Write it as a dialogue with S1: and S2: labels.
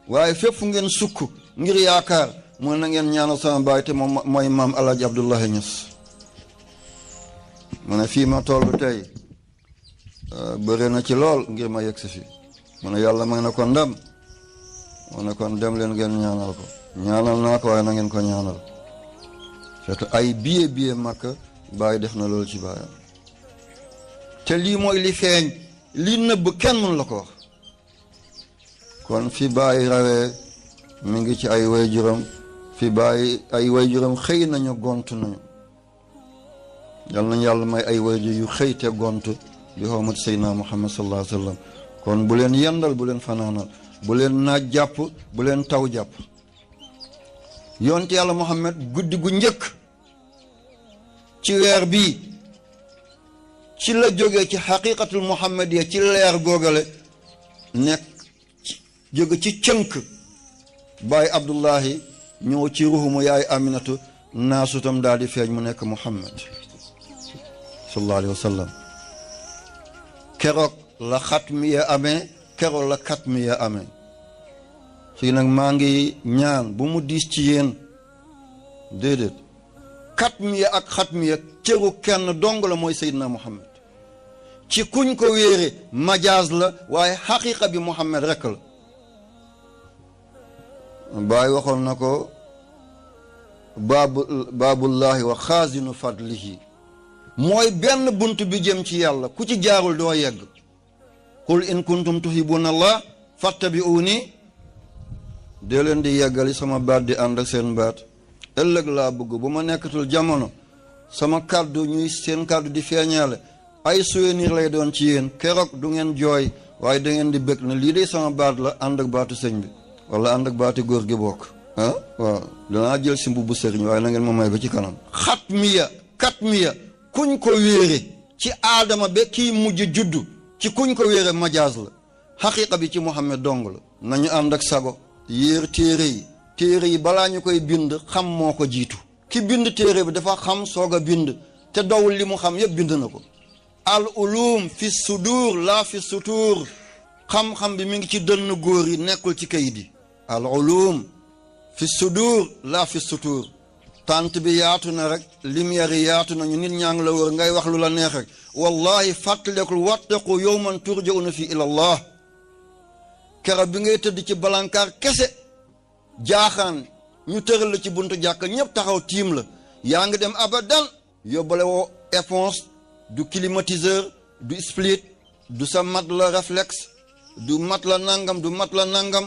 S1: waaye fépp fu ngeen sukk ngir yaakaar mu na ngeen ñaanal sama baay te moom mooy maam Alaaji Abdoulaye Niass. mu ne fii ma toll tey bëri na ci lool ngir ma yegg si fi mu ne yàlla may na ko ndam mu ne kon dem leen ngeen ñaanal ko ñaanal naa ko waaye na ngeen ko ñaanal surtout ay billet Makka Baay def na loolu ci baayam te lii mooy li feeñ li nëbb kenn mun la ko wax kon fi Baay rawee mi ngi ci ay waajuram fi Baay ay waajuram xëy nañu gont nañu yal nañu yàlla may ay waajur yu xëy te gont bi xormat Seydina Muhammad sallallahu alayhi wa sallam kon bu leen yendal bu leen fanaanal bu leen naaj jàpp bu leen taw jàpp yonte yàlla Muhammad guddi gu njëkk ci weer bii ci la jógee ci xaqiqatul muhammadiya ci leer googale nekk jóge ci cënk baay Abdullahi ñëw ci ruhumu yaay Aminatu naasutam daal di feeñ mu nekk Muhammad sallallahu alayhi wa sallam keroog la xatmiya amee keroog la katmiya amee fii nag maa ngi ñaan bu mu diis ci yéen déedéet katmiya ak xatmiya cëru kenn dong la mooy Seydina Muhammad ci kuñ ko wéere majaaz la waaye xaqiqa bi Muhammad rekk la Baay waxoon na ko baabullahi wa xaazinu fadlihi mooy benn bunt bi jëm ci yàlla ku ci jaarul doo yegg qul in kuntum tuhibbuna allah fattabi'uni dee leen di yeggali sama baat di ànd ak seen baat ëllëg laa bëgg bu ma nekkatul jamono sama kàddu ñuy seen kàddu di feeñaale ay souvenir lay doon ci yéen keroog du ngeen jooy waaye da ngeen di bëgg na lii de sama baat la ànd ak baatu sëñ bi wala ànd ak baatu góor gi bokk waaw danaa jël si mbubbu sëriñ waaye na ngeen ma may ba ci kanam xatmiya katmiya kuñ ko wéere ci aadama ba kii mujj juddu ci kuñ ko wéere majaaz la xaqiqa bi ci Muhammad dong la nañu ànd ak sago yéer téere yi balaa ñu koy bind xam moo ko jiitu ki bind téere bi dafa xam soog a bind te dowul li mu xam yëpp bind na ko al ulum fi sudur laa fi sutur xam-xam bi mi ngi ci dënn góor yi nekkul ci kayit yi al ulum fi sudur laa fi sutur tant bi yaatu na rek lumière yi yaatu nañu nit ñaa ngi la wër ngay wax lu la neex rek wallahi fàttalekul wattaqu yawman turja'una fi ila allah kera bi ngay tëdd ci balankaar kese jaaxaan ñu tëral la ci buntu jàkk ñëpp taxaw tiim la yaa ngi dem abadan yóbbale woo éponge du climatiseur du split du sa mat la réflexe du mat la nangam